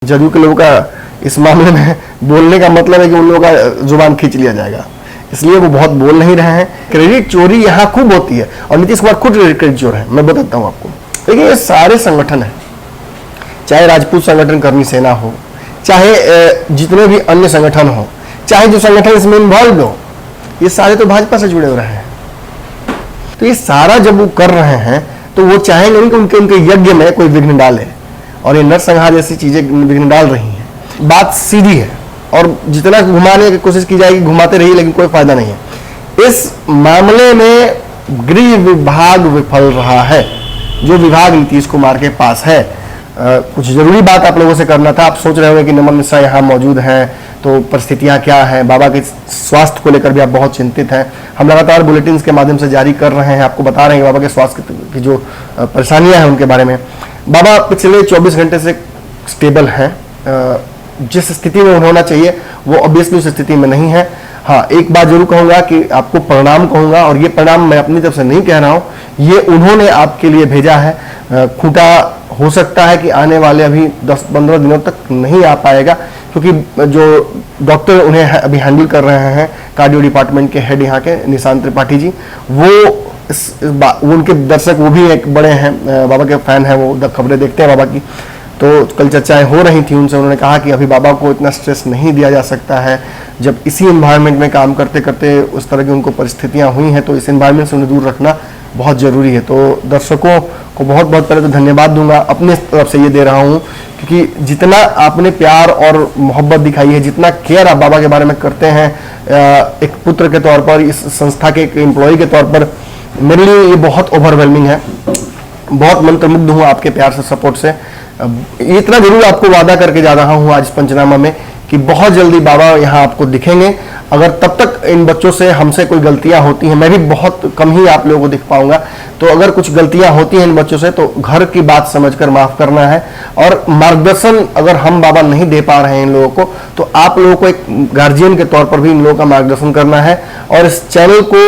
जदयू के लोगों का इस मामले में बोलने का मतलब है कि उन लोगों का जुबान खींच लिया जाएगा, इसलिए वो बहुत बोल नहीं रहे हैं। क्रेडिट चोरी यहाँ खूब होती है और नीतीश कुमार खुद क्रेडिट चोर है, मैं बताता हूँ आपको। देखिए ये सारे संगठन हैं, चाहे राजपूत संगठन करनी सेना हो, चाहे जितने भी अन्य संगठन हो, चाहे जो संगठन इसमें इन्वॉल्व हो, ये सारे तो भाजपा से जुड़े हो रहे हैं। तो ये सारा जब वो कर रहे हैं तो वो चाहेंगे नहीं कि उनके यज्ञ में कोई विघ्न डाले, और ये नरसंहार जैसी चीजें विघ्न डाल रही हैं। बात सीधी है और जितना घुमाने की कोशिश की जाएगी घुमाते रहिए, लेकिन कोई फायदा नहीं है। इस मामले में गृह विभाग विफल रहा है, जो विभाग नीतीश कुमार के पास है। कुछ जरूरी बात आप लोगों से करना था। आप सोच रहे होंगे कि नमन मिश्रा यहाँ मौजूद हैं तो परिस्थितियाँ क्या हैं, बाबा के स्वास्थ्य को लेकर भी आप बहुत चिंतित हैं। हम लगातार बुलेटिन के माध्यम से जारी कर रहे हैं, आपको बता रहे हैं बाबा के स्वास्थ्य की जो परेशानियां हैं उनके बारे में। बाबा पिछले 24 घंटे से स्टेबल हैं, जिस स्थिति में होना चाहिए वो ऑब्वियसली उस स्थिति में नहीं है। हाँ, एक बात जरूर कहूँगा कि आपको प्रणाम कहूँगा, और ये प्रणाम मैं अपनी तरफ से नहीं कह रहा हूँ, ये उन्होंने आपके लिए भेजा है। खूंटा हो सकता है कि आने वाले अभी 10-15 दिनों तक नहीं आ पाएगा, क्योंकि जो डॉक्टर उन्हें अभी हैंडल कर रहे हैं, कार्डियो डिपार्टमेंट के हेड यहाँ के निशांत त्रिपाठी जी, वो उनके दर्शक वो भी एक बड़े हैं, बाबा के फैन हैं, वो खबरें देखते हैं बाबा की। तो कल चर्चाएं हो रही थी उनसे, उन्होंने कहा कि अभी बाबा को इतना स्ट्रेस नहीं दिया जा सकता है, जब इसी एनवायरनमेंट में काम करते करते उस तरह की उनको परिस्थितियां हुई हैं, तो इस एनवायरनमेंट से उन्हें दूर रखना बहुत ज़रूरी है। तो दर्शकों को बहुत बहुत पहले तो धन्यवाद दूंगा, अपने तरफ से ये दे रहा हूँ, क्योंकि जितना आपने प्यार और मोहब्बत दिखाई है, जितना केयर आप बाबा के बारे में करते हैं एक पुत्र के तौर पर, इस संस्था के एक एम्प्लॉय के तौर पर, मेरे लिए ये बहुत ओवरवेलमिंग है। बहुत मंत्रमुग्ध हूँ आपके प्यार से, सपोर्ट से। इतना जरूर आपको वादा करके जा रहा हूँ आज पंचनामा में कि बहुत जल्दी बाबा यहाँ आपको दिखेंगे। अगर तब तक इन बच्चों से हमसे कोई गलतियां होती हैं, मैं भी बहुत कम ही आप लोगों को दिख पाऊंगा, तो अगर कुछ गलतियां होती हैं इन बच्चों से तो घर की बात समझकर माफ करना है। और मार्गदर्शन अगर हम बाबा नहीं दे पा रहे हैं इन लोगों को, तो आप लोगों को एक गार्जियन के तौर पर भी इन लोगों का मार्गदर्शन करना है। और इस चैनल को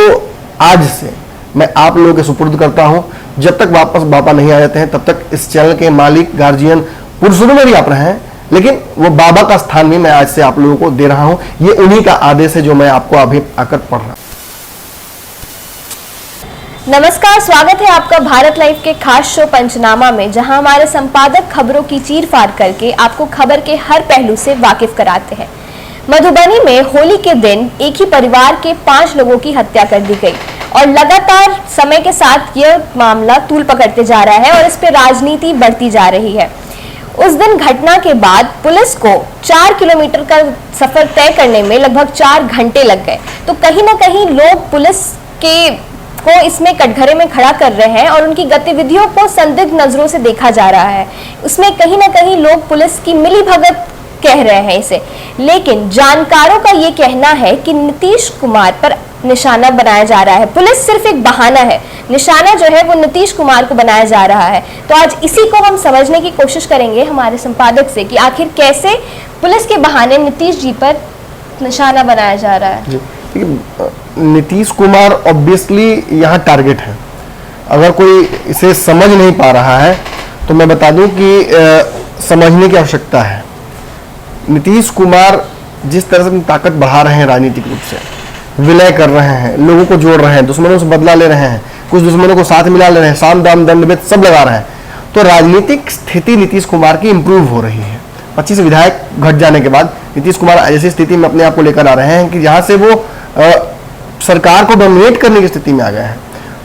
आज से मैं आप लोगों के सुपुर्द करता हूं। जब तक वापस बाबा नहीं आ जाते हैं तब तक इस चैनल के मालिक, गार्जियन पुरुषों में भी आप रहे हैं, लेकिन वो बाबा का स्थान भी मैं आज से आप लोगों को दे रहा हूं। ये उन्हीं का आदेश है जो मैं आपको अभी आकर पढ़ रहा हूं। नमस्कार, स्वागत है आपका भारत लाइव के खास शो पंचनामा में, जहां हमारे संपादक खबरों की चीर-फाड़ करके आपको खबर के हर पहलू से वाकिफ कराते हैं। मधुबनी में होली के दिन एक ही परिवार के 5 लोगों की हत्या कर दी गई और लगातार समय के साथ यह मामला तूल पकड़ते जा रहा है और इस पे राजनीति बढ़ती जा रही है। उस दिन घटना के बाद पुलिस को 4 किलोमीटर का सफर तय करने में लगभग 4 घंटे लग गए। तो कहीं ना कहीं लोग पुलिस को इसमें कटघरे में खड़ा कर रहे हैं और उनकी गतिविधियों को संदिग्ध नजरों से देखा जा रहा है। उसमें कहीं ना कहीं लोग पुलिस की मिलीभगत कह रहे हैं इसे, लेकिन जानकारों का ये कहना है कि नीतीश कुमार पर निशाना बनाया जा रहा है। पुलिस सिर्फ एक बहाना है, निशाना जो है वो नीतीश कुमार को बनाया जा रहा है। तो आज इसी को हम समझने की कोशिश करेंगे हमारे संपादक से कि आखिर कैसे पुलिस के बहाने नीतीश जी पर निशाना बनाया जा रहा है। नीतीश कुमार ऑब्वियसली यहाँ टारगेट है। अगर कोई इसे समझ नहीं पा रहा है तो मैं बता दूं कि समझने की आवश्यकता है। नीतीश कुमार जिस तरह से अपनी ताकत बढ़ा रहे हैं, राजनीतिक रूप से विलय कर रहे हैं, लोगों को जोड़ रहे हैं, दुश्मनों से बदला ले रहे हैं, कुछ दुश्मनों को साथ मिला ले रहे हैं, साम दाम दंड भेद सब लगा रहे हैं, तो राजनीतिक स्थिति नीतीश कुमार की इंप्रूव हो रही है। 25 विधायक घट जाने के बाद नीतीश कुमार ऐसी स्थिति में अपने आप को लेकर आ रहे हैं कि जहां से वो सरकार को डोमिनेट करने की स्थिति में आ गए हैं।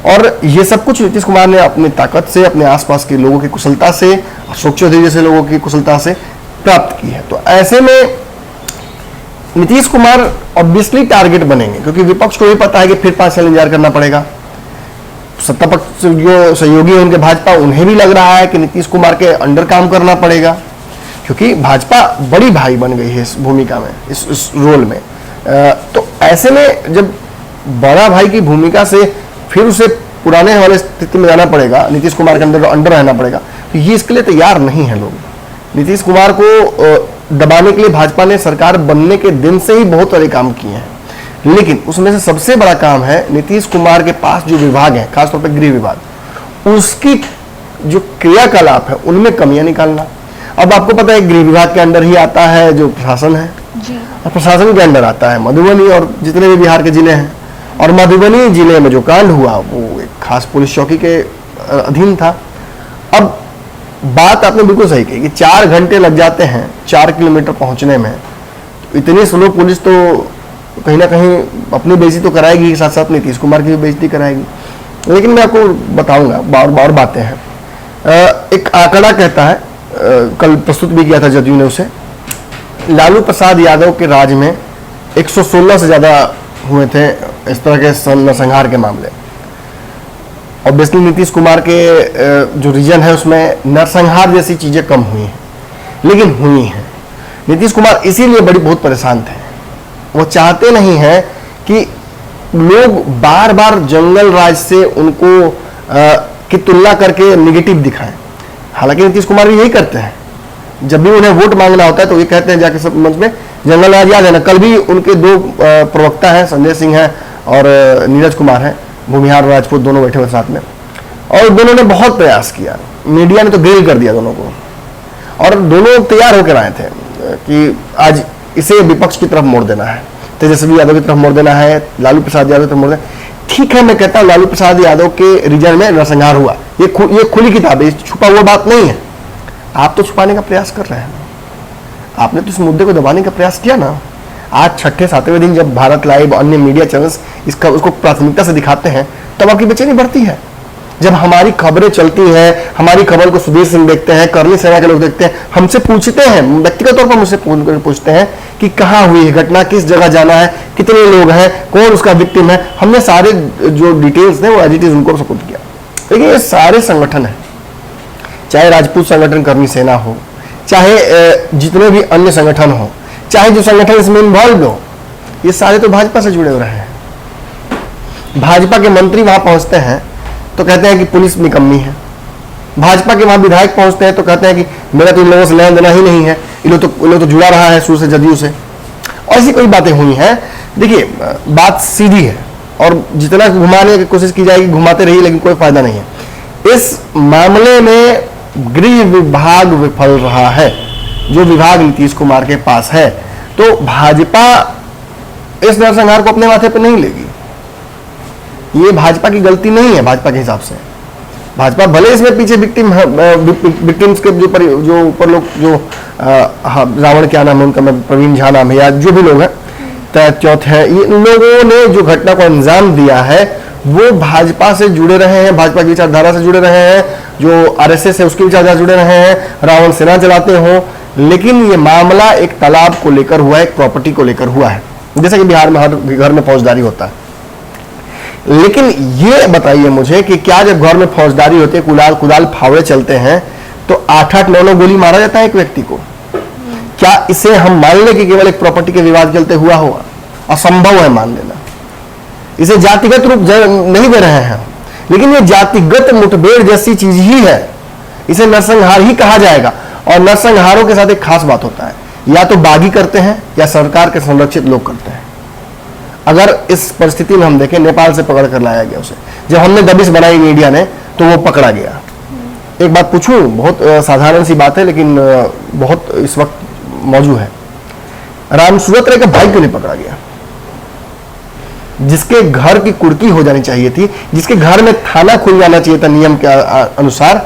और ये सब कुछ नीतीश कुमार ने अपनी ताकत से, अपने आसपास के लोगों की कुशलता से, अशोक चौधरी जैसे लोगों की कुशलता से प्राप्त की है। तो ऐसे में नीतीश कुमार ऑब्वियसली टारगेट बनेंगे, क्योंकि विपक्ष को भी पता है कि फिर 5 साल इंतजार करना पड़ेगा। सत्ता पक्ष जो सहयोगी है उनके भाजपा, उन्हें भी लग रहा है कि नीतीश कुमार के अंडर काम करना पड़ेगा, क्योंकि भाजपा बड़ी भाई बन गई है इस भूमिका में, इस रोल में। तो ऐसे में जब बड़ा भाई की भूमिका से फिर उसे पुराने वाले स्थिति में जाना पड़ेगा, नीतीश कुमार के अंडर रहना पड़ेगा, तो ये इसके लिए तैयार नहीं है लोग। नीतीश कुमार को दबाने के लिए भाजपा ने सरकार बनने के दिन से ही बहुत सारे काम किए हैं, लेकिन उसमें से सबसे बड़ा काम है नीतीश कुमार के पास जो विभाग है, खासतौर पर गृह विभाग, उसकी जो क्रियाकलाप है उनमें कमियां निकालना। अब आपको पता है गृह विभाग के अंदर ही आता है जो प्रशासन है, जी। और प्रशासन के अंदर आता है मधुबनी और जितने भी बिहार के जिले हैं। और मधुबनी जिले में जो कांड हुआ वो एक खास पुलिस चौकी के अधीन था। अब बात आपने बिल्कुल सही कही कि 4 घंटे लग जाते हैं 4 किलोमीटर पहुंचने में। तो इतनी स्लो पुलिस तो कहीं ना कहीं अपनी बेइज्जती तो कराएगी, साथ साथ नीतीश कुमार की भी बेइज्जती कराएगी। लेकिन मैं आपको बताऊंगा और बातें हैं। एक आंकड़ा कहता है, कल प्रस्तुत भी किया था जदयू ने उसे, लालू प्रसाद यादव के राज में 116 से ज्यादा हुए थे इस तरह के नरसंहार के मामले। ऑब्वियसली नीतीश कुमार के जो रीजन है उसमें नरसंहार जैसी चीजें कम हुई हैं, लेकिन हुई हैं। नीतीश कुमार इसीलिए बहुत परेशान थे। वो चाहते नहीं हैं कि लोग बार बार जंगल राज से उनको की तुलना करके निगेटिव दिखाएं। हालांकि नीतीश कुमार भी यही करते हैं, जब भी उन्हें वोट मांगना होता है तो ये कहते हैं जाके सब मंच में जंगल राज याद है ना। कल भी उनके 2 प्रवक्ता हैं, संजय सिंह हैं और नीरज कुमार हैं, भूमिहार राजपूत, दोनों बैठे हुए साथ में, और दोनों ने बहुत प्रयास किया। मीडिया ने तो ग्रिल कर दिया दोनों को, और दोनों तैयार होकर आए थे कि आज इसे विपक्ष की तरफ मोड़ देना है, तेजस्वी यादव की तरफ मोड़ देना है, लालू प्रसाद यादव की तरफ मोड़ देना। ठीक है, मैं कहता हूं लालू प्रसाद यादव के रीजन में नरसंहार हुआ, ये खुली किताब है, छुपा हुआ बात नहीं है। आप तो छुपाने का प्रयास कर रहे हैं, आपने तो इस मुद्दे को दबाने का प्रयास किया ना। आज 6-7वें दिन जब भारत लाइव अन्य मीडिया चैनल्स उसको प्राथमिकता से दिखाते हैं तब आपकी बेचैनी बढ़ती है। जब हमारी खबरें चलती हैं, हमारी खबर को सुधीर सिंह देखते हैं, कर्ली सेना के लोग देखते हैं, हमसे पूछते हैं, व्यक्तिगत तौर पर मुझसे पूछते हैं कि कहाँ हुई है घटना, किस जगह जाना है, कितने लोग हैं, कौन उसका विक्टिम है। हमने सारे जो डिटेल्स थे वो एज इट इज उनको सपोर्ट किया। लेकिन ये सारे संगठन है, चाहे राजपूत संगठन कर्मी सेना हो, चाहे जितने भी अन्य संगठन हो, चाहे जो संगठन इसमें इन्वॉल्व हो, ये सारे तो भाजपा से जुड़े हुए रहे हैं। भाजपा के मंत्री वहां पहुंचते हैं तो कहते हैं कि पुलिस निकम्मी है, भाजपा के वहां विधायक पहुंचते हैं तो कहते हैं कि मेरा तो इन लोगों से लेना देना ही नहीं है, इन लोग तो जुड़ा रहा है शुरू से जदयू से। और ऐसी कई बातें हुई हैं। देखिए, बात सीधी है और जितना घुमाने की कोशिश की जाएगी घुमाते रहिए, लेकिन कोई फायदा नहीं है। इस मामले में गृह विभाग विफल रहा है, जो विभाग नीतीश कुमार के पास है। तो भाजपा इस नरसंहार को अपने माथे पर नहीं लेगी, ये भाजपा की गलती नहीं है। भाजपा के हिसाब से भाजपा भले इसमें पीछे विक्टिम्स के जो ऊपर लोग जो रावण क्या नाम है उनका, मैं प्रवीण झा नाम है, या जो भी लोग हैं, चौथ है, ये लोगों ने जो घटना को अंजाम दिया है वो भाजपा से जुड़े रहे हैं, भाजपा की विचारधारा से जुड़े रहे हैं, जो आरएसएस है उसकी विचारधारा से जुड़े रहे हैं, रावण सेना चलाते हो। लेकिन ये मामला एक तालाब को लेकर हुआ है, एक प्रॉपर्टी को लेकर हुआ है, जैसे कि बिहार में हर घर में फौजदारी होता है। लेकिन ये बताइए मुझे कि क्या जब घर में फौजदारी होती है, कुदाल फावड़े चलते हैं, तो 8-8, 9-9 गोली मारा जाता है एक व्यक्ति को? क्या इसे हम मान लें कि केवल एक प्रॉपर्टी के विवाद चलते हुआ होगा? असंभव है मान लेना। इसे जातिगत रूप नहीं दे रहे हैं, लेकिन ये जातिगत मुठभेड़ जैसी चीज ही है, इसे नरसंहार ही कहा जाएगा। और नरसंहारों के साथ एक खास बात होता है, या तो बागी करते हैं या सरकार के संरक्षित लोग करते हैं। अगर इस परिस्थिति में हम देखें, नेपाल से पकड़ कर लाया गया उसे, जब हमने दबिश बनाई मीडिया ने तो वो पकड़ा गया। एक बात पूछूं, बहुत साधारण सी बात है लेकिन बहुत इस वक्त मौजूद है, राम सूरत राय का भाई क्यों नहीं पकड़ा गया? जिसके घर की कुर्की हो जानी चाहिए थी, जिसके घर में थाना खुल जाना चाहिए था नियम के अनुसार,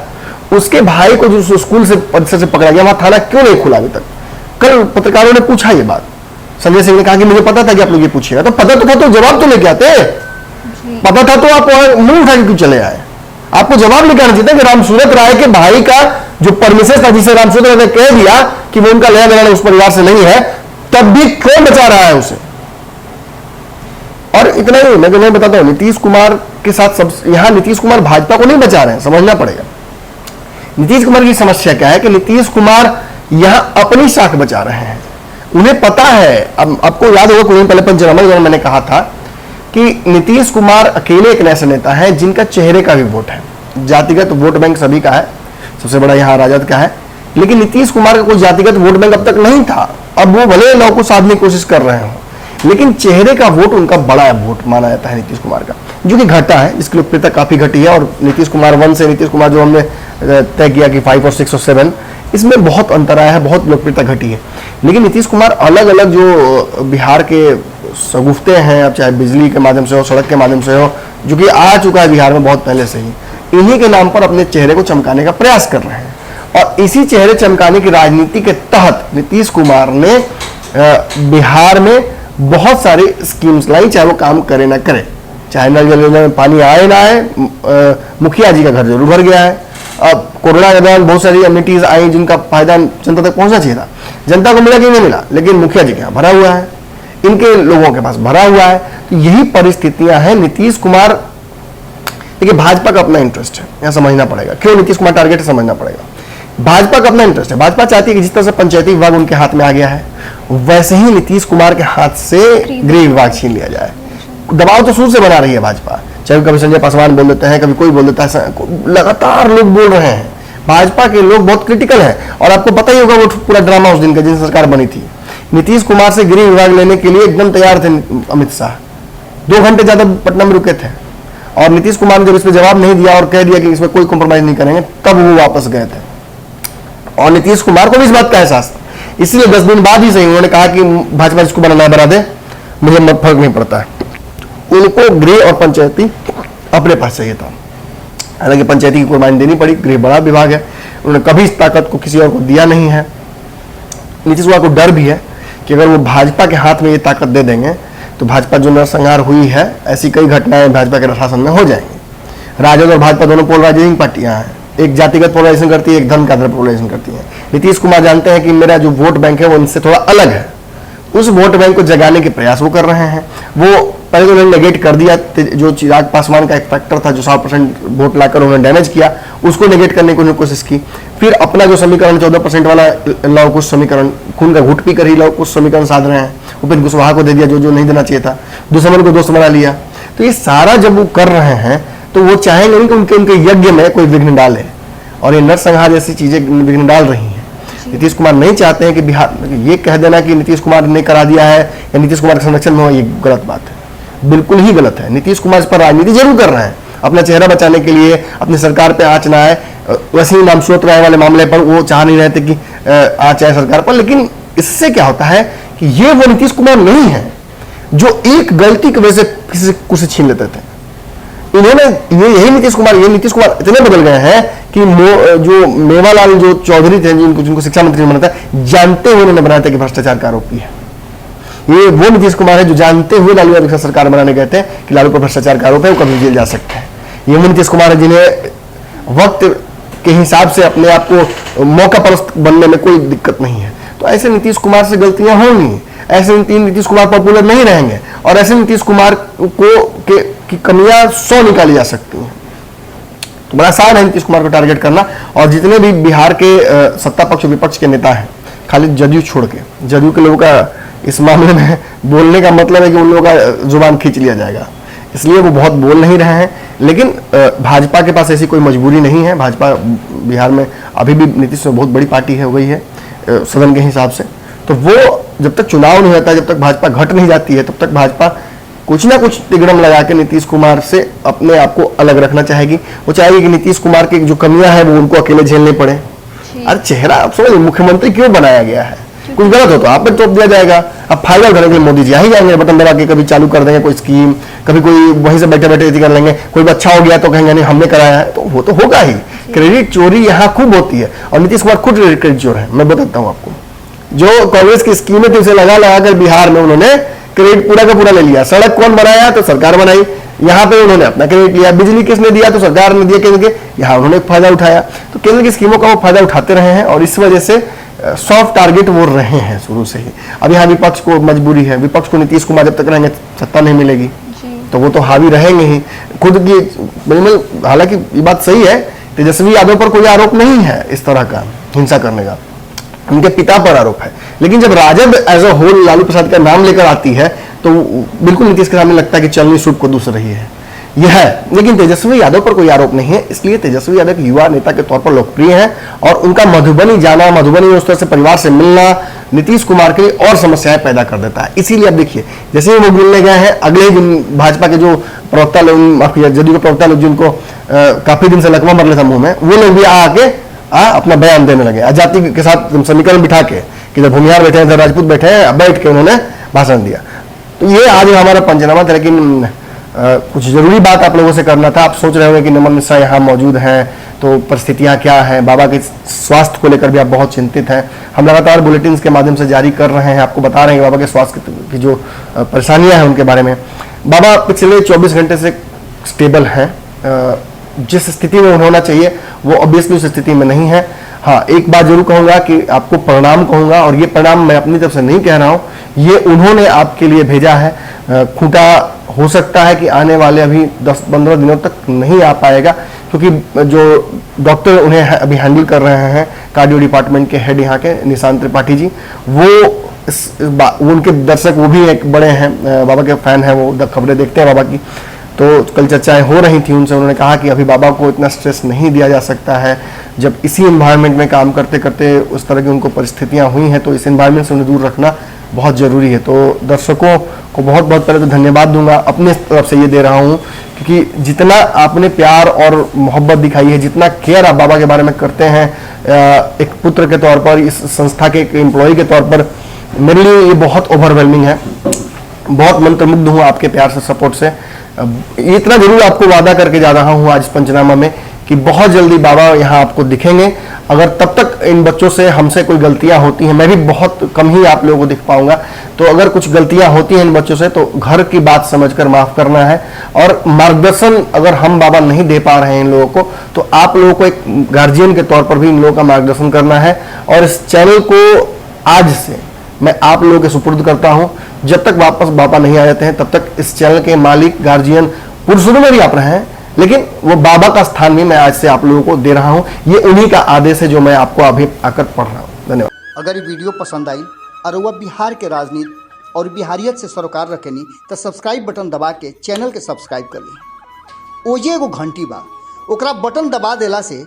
उसके भाई को जो स्कूल से परिसर से पकड़ा गया, वहां थाना क्यों नहीं खुला अभी तक? कल पत्रकारों ने पूछा ये बात, संजय सिंह ने कहा कि मुझे पता था कि आप लोग ये पूछिएगा। तो पता तो था तो जवाब तो लेके आते, पता था तो आप मुंह उठा के क्यों चले आए? आपको जवाब लेकर आना चाहिए था कि राम सूरत राय के भाई का जो परमिशन था, जिसे राम सूरत राय ने कह दिया कि वो उनका लेना देना उस परिवार से नहीं है, तब भी क्यों बचा रहा है उसे? और इतना ही मैं तुम्हें बताता हूं, नीतीश कुमार के साथ सब यहां नीतीश कुमार भाजपा को नहीं बचा रहे हैं, समझना पड़ेगा। नीतीश कुमार की समस्या क्या है कि नीतीश कुमार यहां अपनी साख बचा रहे हैं। उन्हें पता है, अब आपको याद होगा कुछ दिन पहले पंचनामा में मैंने कहा था कि नीतीश कुमार अकेले एक ऐसे नेता है जिनका चेहरे का भी वोट है, जातिगत वोट बैंक सभी का है, सबसे बड़ा यहाँ राजद का है, लेकिन नीतीश कुमार का कोई जातिगत वोट बैंक अब तक नहीं था। अब वो भले लौ को साधने की कोशिश कर रहे हो, लेकिन चेहरे का वोट उनका बड़ा वोट माना जाता है नीतीश कुमार का, जो कि घटा है, जिसकी लोकप्रियता काफी घटी है। और नीतीश कुमार 1 से नीतीश कुमार जो हमने तय किया कि 5 और 6 और 7, इसमें बहुत अंतर आया है, बहुत लोकप्रियता घटी है। लेकिन नीतीश कुमार अलग अलग जो बिहार के शगुफ्ते हैं, अब चाहे बिजली के माध्यम से हो, सड़क के माध्यम से हो, जो कि आ चुका है बिहार में बहुत पहले से ही, इन्हीं के नाम पर अपने चेहरे को चमकाने का प्रयास कर रहे हैं। और इसी चेहरे चमकाने की राजनीति के तहत नीतीश कुमार ने बिहार में बहुत सारी स्कीम्स लाई, चाहे वो काम करे ना करे, चाहे नल जल योजना में पानी आए ना आए, मुखिया जी का घर जरूर भर गया है। अब कोरोना के दौरान बहुत सारी एमिनिटीज आई जिनका फायदा जनता तक पहुंचना चाहिए था, जनता को मिला कि नहीं मिला, लेकिन मुखिया जी के यहाँ भरा हुआ है, इनके लोगों के पास भरा हुआ है। तो यही परिस्थितियां हैं। नीतीश कुमार, देखिए भाजपा का अपना इंटरेस्ट है, यहां समझना पड़ेगा क्यों नीतीश कुमार टारगेट है, समझना पड़ेगा। भाजपा का अपना इंटरेस्ट है, भाजपा चाहती है कि जिस तरह से पंचायती विभाग उनके हाथ में आ गया है, वैसे ही नीतीश कुमार के हाथ से गृह विभाग छीन लिया जाए। दबाव तो शुरू से बना रही है भाजपा, चाहे कभी संजय पासवान बोल देते हैं, कभी कोई बोल देता है, लगातार लोग बोल रहे हैं। भाजपा के लोग बहुत क्रिटिकल हैं और आपको पता ही होगा वो पूरा ड्रामा उस दिन का जिन सरकार बनी थी। नीतीश कुमार से गृह विभाग लेने के लिए एकदम तैयार थे अमित शाह, 2 घंटे ज्यादा पटना में रुके थे, और नीतीश कुमार ने जब इस पर जवाब नहीं दिया और कह दिया कि इसमें कोई कॉम्प्रोमाइज नहीं करेंगे, तब वो वापस गए थे। और नीतीश कुमार को भी इस बात का एहसास था, इसलिए 10 दिन बाद ही सही उन्होंने कहा कि भाजपा इसको बनाना बना दे, मुझे फर्क नहीं पड़ता है। उनको गृह और पंचायती अपने पास चाहिए था, हालांकि पंचायती की कुर्बानी देनी पड़ी, गृह बड़ा विभाग है, उन्होंने कभी इस ताकत को किसी और को दिया नहीं है। नीतीश कुमार को डर भी है कि अगर वो भाजपा के हाथ में ये ताकत दे देंगे तो भाजपा जो नरसंहार हुई है, ऐसी कई घटनाएं भाजपा के शासन में हो जाएंगी। राजद और भाजपा दोनों पोलराइजिंग पार्टियां हैं, एक जातिगत पोलराइजेशन करती है, एक धर्म का आधार पोलराइजेशन करती है। नीतीश कुमार जानते हैं कि मेरा जो वोट बैंक है वो इनसे थोड़ा अलग है, उस वोट बैंक को जगाने के प्रयास वो कर रहे हैं। वो पहले तो उन्होंने नेगेट कर दिया, जो चिराग पासवान का एक फैक्टर था जो 100% वोट लाकर उन्होंने डैमेज किया, उसको नेगेट करने की उन्होंने कोशिश की। फिर अपना जो समीकरण 14% वाला लव कुश समीकरण, खून का घुट पी कर ही लव कुश समीकरण साध रहे हैं, उपेंद्र कुशवाहा को दे दिया जो नहीं देना चाहिए था, दुश्मन को दोस्त बना लिया। तो ये सारा जब वो कर रहे हैं तो वो चाहेंगे नहीं कि उनके यज्ञ में कोई विघ्न डाले, और ये नरसंहार जैसी चीजें विघ्न डाल रही हैं। नीतीश कुमार नहीं चाहते हैं कि बिहार, ये कह देना कि नीतीश कुमार ने करा दिया है या नीतीश कुमार के संरक्षण में हो, ये गलत बात है, बिल्कुल ही गलत है। नीतीश कुमार इस पर राजनीति जरूर कर रहे हैं, अपना चेहरा बचाने के लिए, अपनी सरकार पे आँच ना आए, वैसे ही नाम सूत्र राय वाले मामले पर वो चाह नहीं रहे थे कि आँच आए सरकार पर। लेकिन इससे क्या होता है कि ये वो नीतीश कुमार नहीं है जो एक गलती की वजह से किसी से कुछ छीन लेते थे। इन्होंने यही नीतीश कुमार इतने बदल गए हैं कि जो मेवालाल जो चौधरी थे जिनको शिक्षा मंत्री बनाता है, जानते हुए उन्होंने बनाया था कि भ्रष्टाचार का आरोपी है। ये वो नीतीश कुमार है जो जानते हुए लालू यादव सरकार बनाने गए थे कि लालू पर भ्रष्टाचार का आरोप है, वो कभी जेल जा सकते हैं। ये वो नीतीश कुमार है जिन्हें वक्त के हिसाब से अपने आप को मौका परस्त बनने में कोई दिक्कत नहीं है। तो ऐसे नीतीश कुमार से गलतियां होंगी, ऐसे नीतीश कुमार पॉपुलर नहीं रहेंगे, और ऐसे नीतीश कुमार की कमियां 100 निकाली जा सकती हैं। तो बड़ा आसान है नीतीश कुमार को टारगेट करना। और जितने भी बिहार के सत्ता पक्ष और विपक्ष के नेता हैं, खाली जदयू छोड़ के, जदयू के लोगों का इस मामले में बोलने का मतलब है कि उन लोगों का जुबान खींच लिया जाएगा, इसलिए वो बहुत बोल नहीं रहे हैं। लेकिन भाजपा के पास ऐसी कोई मजबूरी नहीं है। भाजपा बिहार में अभी भी नीतीश में बहुत बड़ी पार्टी है, हो गई है सदन के हिसाब से। तो वो जब तक चुनाव नहीं होता, जब तक भाजपा घट नहीं जाती है, तब तक भाजपा कुछ ना कुछ तिगड़म लगा के नीतीश कुमार से अपने आप को अलग रखना चाहेगी। वो चाहेगी कि नीतीश कुमार की जो कमियां हैं वो उनको अकेले झेलनी पड़े। अरे चेहरा आप समझ, मुख्यमंत्री क्यों बनाया गया है? कुछ गलत हो तो आप पे तोप दिया जाएगा। अब फायदा उठाने के लिए मोदी जी आ ही जाएंगे, बटन दबा के कभी चालू कर देंगे कोई स्कीम, कभी कोई वहीं से बैठे बैठे कर लेंगे, कोई अच्छा हो गया तो कहेंगे नहीं हमने कराया है, तो वो तो होगा ही। क्रेडिट चोरी यहाँ खूब होती है, और नीतीश कुमार खुद क्रेडिट चोर है। मैं बताता हूँ आपको, जो कांग्रेस की स्कीमें थी उसे लगा कर बिहार में उन्होंने क्रेडिट पूरा का पूरा ले लिया। सड़क कौन बनाया? तो सरकार बनाई, यहाँ पे उन्होंने अपना क्रेडिट लिया। बिजली किसने दिया? तो सरकार ने दिया केंद्र के, यहाँ उन्होंने फायदा उठाया। तो केंद्र की स्कीमों का वो फायदा उठाते रहे हैं, और इस वजह से सॉफ्ट टारगेट वो रहे हैं शुरू से ही। अब यहाँ विपक्ष को मजबूरी है, विपक्ष को नीतीश कुमार जब तक रहेंगे सत्ता नहीं मिलेगी तो वो तो हावी रहेंगे ही खुद की। हालांकि ये बात सही है, तेजस्वी यादव पर कोई आरोप नहीं है इस तरह का हिंसा करने का, उनके पिता पर आरोप है। लेकिन जब RJD as a whole Lalu Prasad का नाम लेकर आती है तो बिल्कुल नीतीश के सामने लगता है कि चलनी सूप को दूसर रही है, यह है। लेकिन तेजस्वी यादव पर कोई आरोप नहीं है, इसलिए तेजस्वी यादव युवा नेता के तौर पर लोकप्रिय हैं, और उनका मधुबनी जाना, मधुबनी उस तरह से परिवार से मिलना नीतीश कुमार के लिए और समस्याएं पैदा कर देता है। इसीलिए अब देखिए, जैसे ही वो मिलने गए हैं, अगले दिन भाजपा के जो प्रवक्ता लोग, जदयू के प्रवक्ता लोग जिनको काफी दिन से लकवा मर लेता मुंह में, वो लोग भी आके अपना बयान देने लगे, आजादी के साथ समीकरण बिठा के कि इधर भूमिहार बैठे हैं, इधर राजपूत बैठे हैं, बैठ के उन्होंने भाषण दिया। तो ये आज हमारा पंचनामा था, लेकिन कुछ जरूरी बात आप लोगों से करना था। आप सोच रहे होंगे कि नमन मिश्रा यहाँ मौजूद हैं तो परिस्थितियाँ क्या हैं, बाबा के स्वास्थ्य को लेकर भी आप बहुत चिंतित हैं। हम लगातार बुलेटिन के माध्यम से जारी कर रहे हैं, आपको बता रहे हैं कि बाबा के स्वास्थ्य की जो परेशानियाँ हैं उनके बारे में। बाबा पिछले 24 घंटे से स्टेबल हैं, जिस स्थिति में होना चाहिए वो ऑब्वियसली उस स्थिति में नहीं है। हाँ, एक बात जरूर कहूँगा कि आपको प्रणाम कहूँगा, और ये प्रणाम मैं अपनी तरफ से नहीं कह रहा हूँ, ये उन्होंने आपके लिए भेजा है। खूंटा हो सकता है कि आने वाले अभी 10-15 दिनों तक नहीं आ पाएगा, क्योंकि जो डॉक्टर उन्हें अभी हैंडल कर रहे हैं, कार्डियो डिपार्टमेंट के हेड यहाँ के निशांत त्रिपाठी जी, वो उनके दर्शक वो भी एक बड़े हैं, बाबा के फैन हैं, वो खबरें देखते हैं बाबा की। तो कल चर्चाएं हो रही थी उनसे, उन्होंने कहा कि अभी बाबा को इतना स्ट्रेस नहीं दिया जा सकता है, जब इसी इन्वायरमेंट में काम करते करते उस तरह की उनको परिस्थितियां हुई हैं, तो इस इन्वायरमेंट से उन्हें दूर रखना बहुत ज़रूरी है। तो दर्शकों को बहुत बहुत पहले तो धन्यवाद दूंगा, अपने तरफ से ये दे रहा हूँ, क्योंकि जितना आपने प्यार और मोहब्बत दिखाई है, जितना केयर आप बाबा के बारे में करते हैं एक पुत्र के तौर पर, इस संस्था के एक एम्प्लॉय के तौर पर, मेरे लिए ये बहुत ओवरवेलमिंग है। बहुत मंत्रमुग्ध हूँ आपके प्यार से, सपोर्ट से। इतना जरूर आपको वादा करके जा रहा हूँ आज पंचनामा में कि बहुत जल्दी बाबा यहाँ आपको दिखेंगे। अगर तब तक इन बच्चों से हमसे कोई गलतियां होती हैं, मैं भी बहुत कम ही आप लोगों को दिख पाऊंगा, तो अगर कुछ गलतियां होती हैं इन बच्चों से तो घर की बात समझकर माफ करना है। और मार्गदर्शन अगर हम बाबा नहीं दे पा रहे हैं इन लोगों को, तो आप लोगों को एक गार्जियन के तौर पर भी इन लोगों का मार्गदर्शन करना है। और इस चैनल को आज से मैं आप लोगों के सुपुर्द करता हूं। जब तक वापस बाबा नहीं आ जाते हैं तब तक इस चैनल के मालिक, गार्जियन पुरुषों में भी आप रहे हैं, लेकिन वो बाबा का स्थान भी मैं आज से आप लोगों को दे रहा हूं। ये उन्हीं का आदेश है जो मैं आपको अभी आकर पढ़ रहा हूं। धन्यवाद। अगर ये वीडियो पसंद आई और वह बिहार के राजनीति और बिहारियत से सरोकार रखेनी तो सब्सक्राइब बटन दबा के चैनल के सब्सक्राइब कर ली। ओजे एगो घंटी बा, ओकरा बटन दबा देला से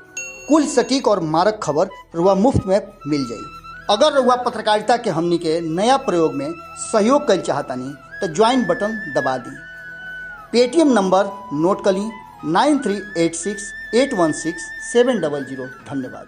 कुल सटीक और मारक खबर रुआ मुफ्त में मिल जाई। अगर रुआ पत्रकारिता के हमनी के नया प्रयोग में सहयोग कर चाहतानी तो ज्वाइन बटन दबा दी। पेटीएम नंबर नोट कर ली 9386816700। धन्यवाद।